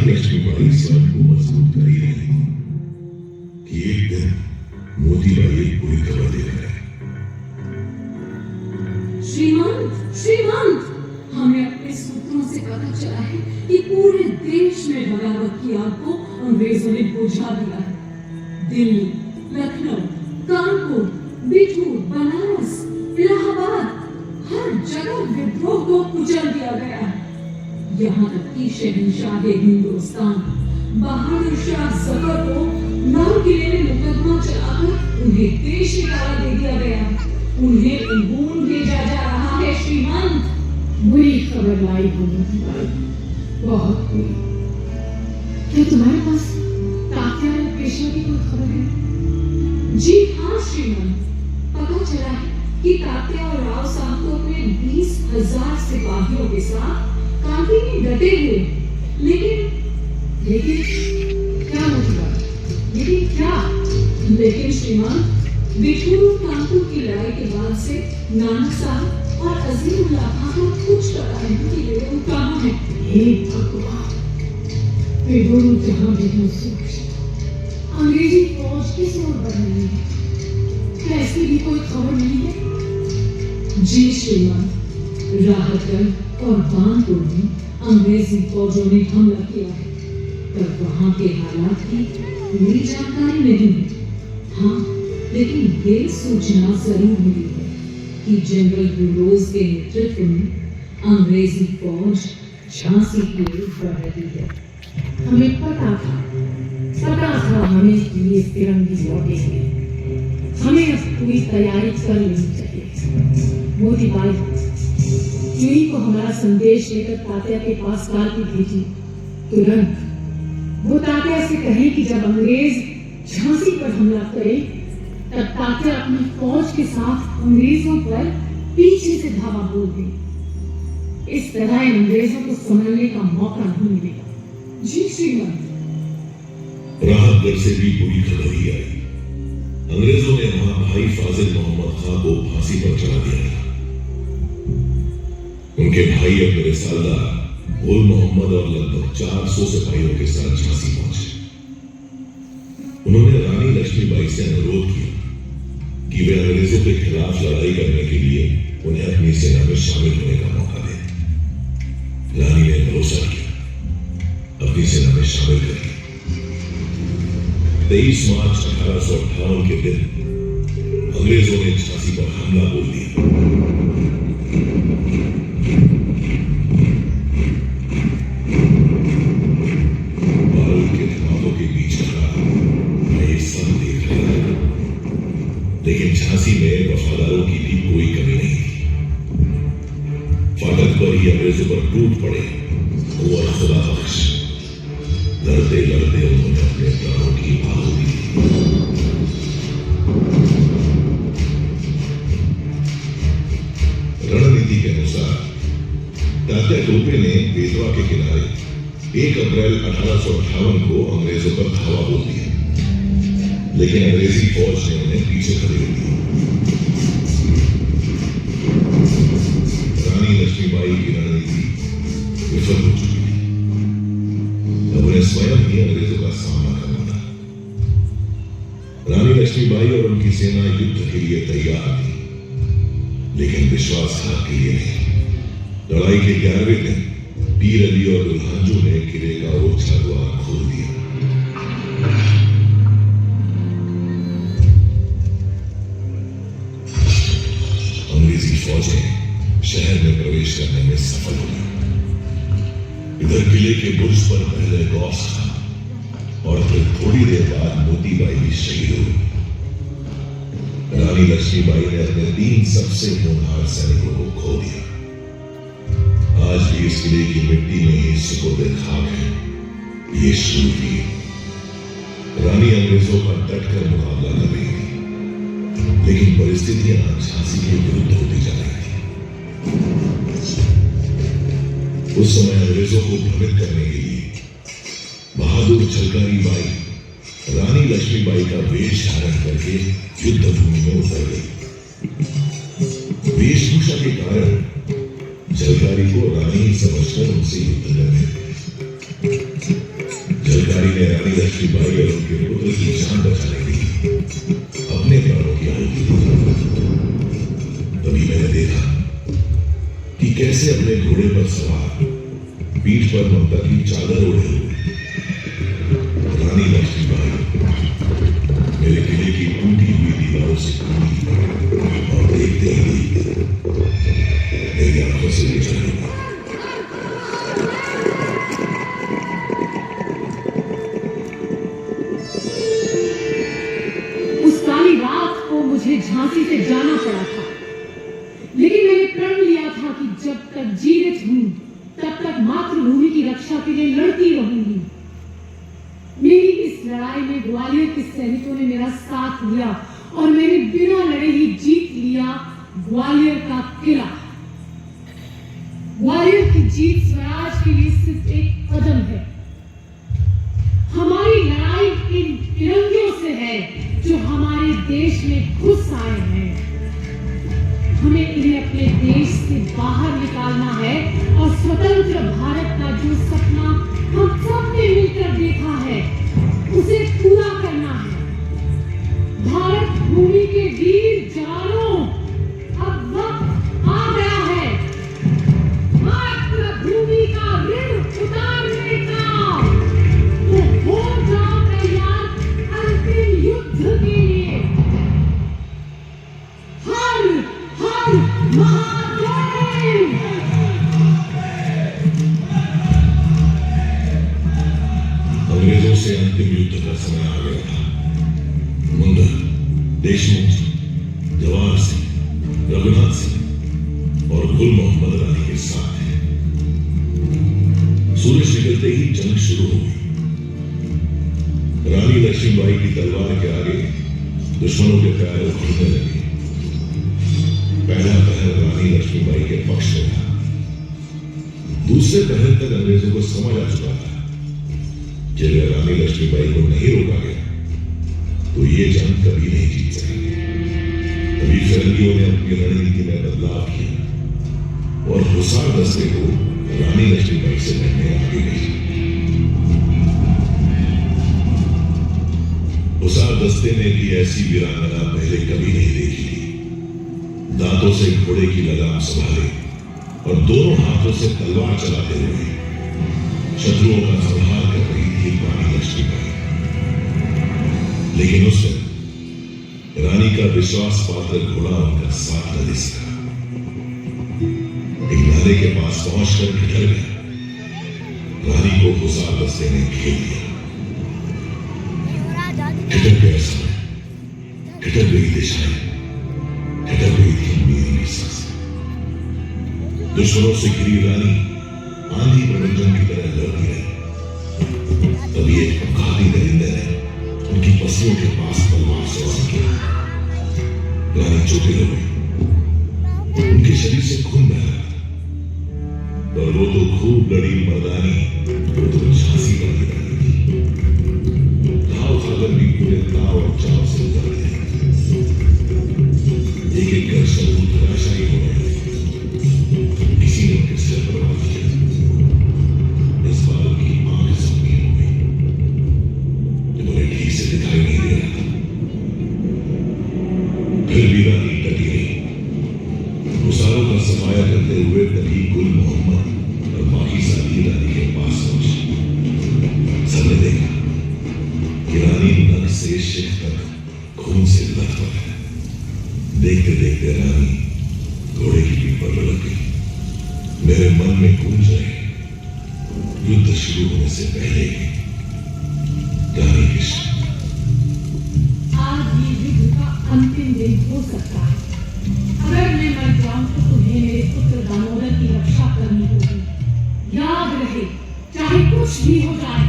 रानी लक्ष्मीबाई स्वयं को मजबूत कर ही रही थी कि एक दिन मोतीबाई एक बुरी खबर दे रहे। श्रीमंत, हमें अपने सूत्रों से पता चला है कि पूरे देश में बगावत की आग को अंग्रेजों ने बुझा दिया है। दिल्ली, लखनऊ, कानपुर, बिठूर, बनारस, इलाहाबाद, हर जगह विद्रोह को कुचल दिया गया है। यहाँ तक कि शहंशाह हिंदुस्तान बहादुर शाह जफर को लाल किले में मुकदमा चलाकर उन्हें देश निकाला दे दिया गया। उन्हें ऊँट भेजा जा रहा है। श्रीमंत, बुरी खबर लाई हो मोतीबाई, बहुत बुरी। क्या तुम्हारे पास तात्या या पेशवा की कोई खबर है? जी हाँ श्रीमंत, पता चला है कि तात्या और राव साहब तो अपने 20,000 सिपाहियों के साथ काफी में डटे हुए, लेकिन क्या मोतीबाई, लेकिन क्या? लेकिन श्रीमंत, बिठूर और कानपुर की लड़ाई के बाद से नाना साहब और अजीमुल्लाह खान को कुछ पता नहीं कि वे कहाँ हैं। हे भगवान, वे दोनों जहां भी हों सुरक्षित। अंग्रेजी फौज किस ओर बढ़ रही है? क्या इसकी भी कोई खबर नहीं है? जी श्रीमंत, राहतगंज और बानपुर में अंग्रेजी फौजों ने हमला किया है, पर वहां के हालात की पूरी जानकारी नहीं है। हाँ, लेकिन ये सूचना जरूर मिली है कि जनरल बुलोज के नेतृत्व में अंग्रेजी फौज झांसी की ओर बढ़ रही है। हमें पता था हमें कि ये फिरंगी लौटेंगे। हमें अब पूरी तैयारी कर लेनी चाहिए। मोतीबाई, चुई को हमारा संदेश लेकर तात्या के पास कार की भेजी। तुरंत वो तात्या से कहे कि जब अंग्रेज झांसी पर हमला करें तब तात्या अपनी फौज के साथ अंग्रेजों पर पीछे से धावा बोल दे। इस तरह इन अंग्रेजों को समझने का मौका नहीं मिलेगा। जी श्रीमंत। राहतगंज से भी बुरी खबर ही आई। अंग्रेजों ने वहां भाई फाजिल मोहम्मद खां को फांसी पर चढ़ा दिया था। उनके भाई अब मेरे सालदार गुल मोहम्मद और लगभग 400 सिपाहियों के साथ झांसी पहुंचे। उन्होंने रानी लक्ष्मीबाई से अनुरोध किया कि वे अंग्रेजों के खिलाफ लड़ाई करने के लिए उन्हें अपनी सेना में शामिल होने का मौका दें। रानी ने भरोसा किया, अपनी सेना में शामिल कर लिया। 23 मार्च 1858 के दिन अंग्रेजों ने झांसी पर हमला बोल दिया। बारूद के धमाकों के बीच खड़ा मैं ये सब देख रहा था, लेकिन झांसी में वफादारों की भी कोई कमी नहीं थी। फाटक पर ही अंग्रेजों पर टूट पड़े और खुदा बख्श लड़ते लड़ते उन्होंने अपने प्राणों की आहुति दी। रणनीति के अनुसार तात्या टोपे ने बेतवा के किनारे 1 अप्रैल 1858 को अंग्रेजों पर धावा बोल दिया, लेकिन अंग्रेजी फौज ने उन्हें पीछे खड़े कर दिया। रानी लक्ष्मीबाई की रणनीति विफल हो चुकी थी। अब उन्हें स्वयं ही अंग्रेजों का सामना करना था। रानी लक्ष्मीबाई और उनकी सेना युद्ध के लिए तैयार थी, लेकिन विश्वासघात के लिए नहीं। लड़ाई के 11वें दिन पीर अली और दुल्हांजू ने किले का ओछा द्वार खोल दिया। अंग्रेजी फौजें शहर में प्रवेश करने में सफल हो गई। इधर किले के बुर्ज पर पहले गौस खां और फिर थोड़ी देर बाद मोतीबाई भी शहीद हो गई। रानी लक्ष्मीबाई ने अपने 3 सबसे होनहार सैनिकों को खो दिया। आज भी इस किले की मिट्टी में ही सुपुर्दे खाक है ये शूरवीर। रानी अंग्रेजों का डटकर मुकाबला कर रही थी, लेकिन परिस्थितियां झांसी के विरुद्ध होती जा रही थी। उस समय अंग्रेजों को भ्रमित करने के लिए बहादुर झलकारी बाई रानी लक्ष्मीबाई का वेश धारण करके युद्ध भूमि में उतर गई। वेशभूषा के कारण झलकारी को रानी समझकर उनसे युद्ध करने लगे। भिखारी ने रानी लक्ष्मीबाई और उनके पुत्र की जान बचाने के लिए अपने प्राणों की आहुति दी। तभी मैंने देखा कि कैसे अपने घोड़े पर सवार पीठ पर ममता की चादर ओढ़े हुए रानी लक्ष्मीबाई मेरे किले की टूटी हुई दीवारों से टूटी और देखते ही देखते मेरी आंखों से ले चली। उस काली रात को मुझे झांसी से जाना पड़ा था, लेकिन मैंने प्रण लिया था कि जब तक जीवित हूं तब तक मातृभूमि की रक्षा के लिए लड़ती रहूंगी। मेरी इस लड़ाई में ग्वालियर के सैनिकों ने मेरा साथ दिया और मैंने बिना लड़े ही जीत लिया ग्वालियर का किला। ग्वालियर की जीत स्वराज के लिए सिर्फ एक कदम है। हमारी लड़ाई इन फिरंगियों से है जो हमारे देश में घुस आए हैं। हमें इन्हें अपने देश से बाहर निकालना है और स्वतंत्र भारत का जो सपना हम सब ने मिलकर देखा है उसे पूरा करना है। भारत भूमि के वीर जवानों, अब वक्त आ गया है मातृभूमि का ऋण उतारने का। तो हो जाओ तैयार अंतिम युद्ध के लिए। हर हर महादेव। अंग्रेजों से अंतिम युद्ध का समय आ गया था। मुंदर, देशमुख, जवाहर सिंह, रघुनाथ सिंह और गुल मोहम्मद रानी के साथ थे। सूरज निकलते ही जंग शुरू हो गई। रानी लक्ष्मीबाई की तलवार के आगे दुश्मनों के पैर उखड़ने लगे। पहला पहर रानी लक्ष्मीबाई के पक्ष में था। दूसरे पहर तक अंग्रेजों को समझ आ चुका था कि अगर रानी लक्ष्मीबाई को नहीं रोका गया तो ये जंग कभी नहीं जीत सकेंगे। तभी फिरंगियों ने अपनी रणनीति में बदलाव किया और हुसार दस्ते को रानी लक्ष्मीबाई से लड़ने आगे गई। हुसार दस्ते ने भी ऐसी वीरांगना पहले कभी नहीं देखी थी। दांतों से घोड़े की लगाम संभाले और दोनों हाथों से तलवार चलाते हुए शत्रुओं का संहार कर रही थी रानी लक्ष्मीबाई। लेकिन उस समय रानी का विश्वास पात्र घोड़ा उनका साथ न दे सका। एक नाले के पास पहुंचकर ठिठर गया। रानी को हुसार दस्ते ने घेर लिया। ठिठक गया समय, ठिठक गई दिशाएं, ठिठक गई थी मेरी भी सांसें। दुश्मनों से घिरी रानी आंधी प्रबंधन की तरह लड़ती रही। तभी एक घाती दरिंदे ने उनकी पसलियों के पास तलवार से वार किया। रानी चोटिल हो गई। उनके शरीर से खून बह रहा था, पर वो तो खूब लड़ी मर्दानी, वो तो झांसी वाली रानी थी। घाव खाकर भी पूरे ताव और चाव से उतरते हैं। एक एक कर शत्रु धराशायी हो गए। किसी ने उनके सिर पर वार किया। इस बार उनकी आंख जख्मी हो गई। उन्हें ठीक से दिखाई नहीं दे रहा था। फिर भी रानी डटी रही। हुसारों का सफाया करते हुए तभी गुल मोहम्मद और बाकी सारी रानी के पास पहुंचे। सबने देखा कि रानी नक से शिख तक खून से लथपथ है। देखते देखते रानी घोड़े की पीठ पर लग गई। मेरे मन में गूंज रहे युद्ध शुरू होने से पहले रानी की आज ये युद्ध का अंतिम दिन हो सकता है। अगर मैं मर जाऊं तो तुम्हें मेरे पुत्र दामोदर की रक्षा करनी होगी। याद रहे, चाहे कुछ भी हो जाए,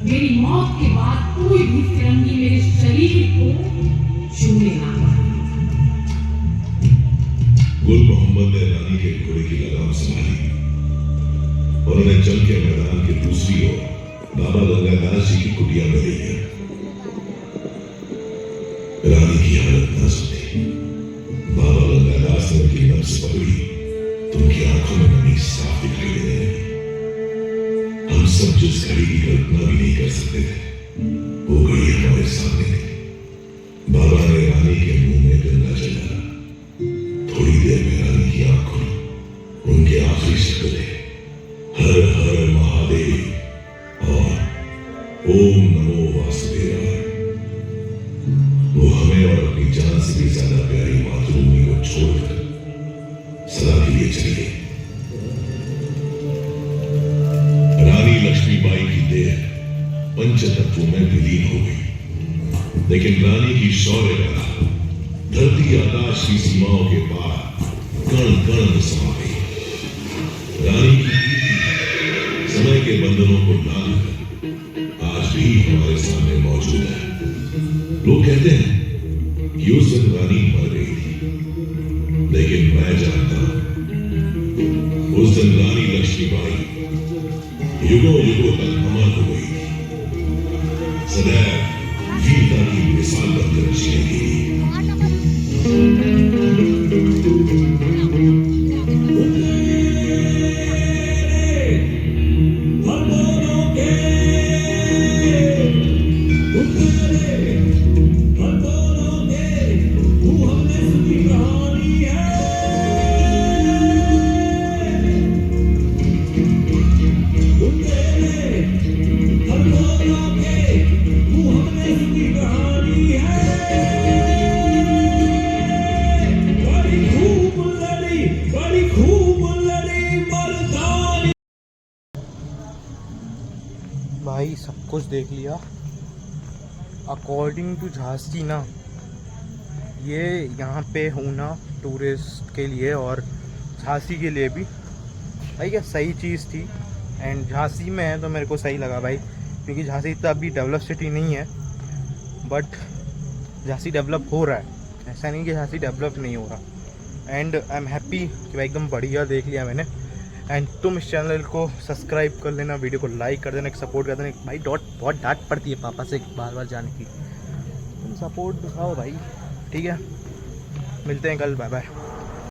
मेरी मौत के बाद कोई भी फिरंगी मेरे शरीर को छूने ना पाए। गुल मोहम्मद ने रानी के घोड़े की लगाम संभाली और उन्हें जंग के मैदान के दूसरी ओर बाबा गंगादास जी की कुटिया में ले गया। रानी की हालत नाजुक थी। बाबा गंगादास ने उनकी नब्ज पकड़ी तो उनकी आंखों में नमी साफ दिखाई देने लगी। हम सब जिस घड़ी की कल्पना भी नहीं कर सकते थे, वो घड़ी हमारे सामने थी। बाबा ने रानी के मुंह में गंगा जला। थोड़ी देर में रानी की आंख खुली। उनके आखिरी शब्द थे, हर हर महादेव और ओम नमो वासुदेवाय। वो हमें और अपनी जान से भी ज्यादा प्यारी मातृभूमि को छोड़कर सदा के लिए चली गई। रानी लक्ष्मीबाई की देह पंचतत्वों में विलीन हो गई, लेकिन रानी की शौर्य कला धरती आकाश की सीमाओं के पार कण कण में समा गई। रानी की कीर्ति समय के बंधनों को लांघकर आज भी हमारे सामने मौजूद है। लोग कहते हैं कि उस दिन रानी मर गई थी, लेकिन मैं जानता हूं उस दिन रानी लक्ष्मीबाई युगों युगों तक अमर हो गई थी, सदैव वीरता की मिसाल बनकर जिएगी। भाई सब कुछ देख लिया। अकॉर्डिंग टू झांसी ना, ये यहाँ पे ऊना टूरिस्ट के लिए और झांसी के लिए भी भाई क्या सही चीज़ थी। एंड झांसी में है तो मेरे को सही लगा भाई, क्योंकि झांसी इतना अभी डेवलप सिटी नहीं है, बट झांसी डेवलप हो रहा है। ऐसा नहीं कि झांसी डेवलप नहीं हो रहा। एंड आई एम हैप्पी कि भाई एकदम बढ़िया देख लिया मैंने। एंड तुम इस चैनल को सब्सक्राइब कर लेना, वीडियो को लाइक कर देना, एक सपोर्ट कर देना। भाई बहुत डांट पड़ती है पापा से बार बार जाने की, तुम सपोर्ट दिखाओ भाई, ठीक है। मिलते हैं कल, बाय बाय।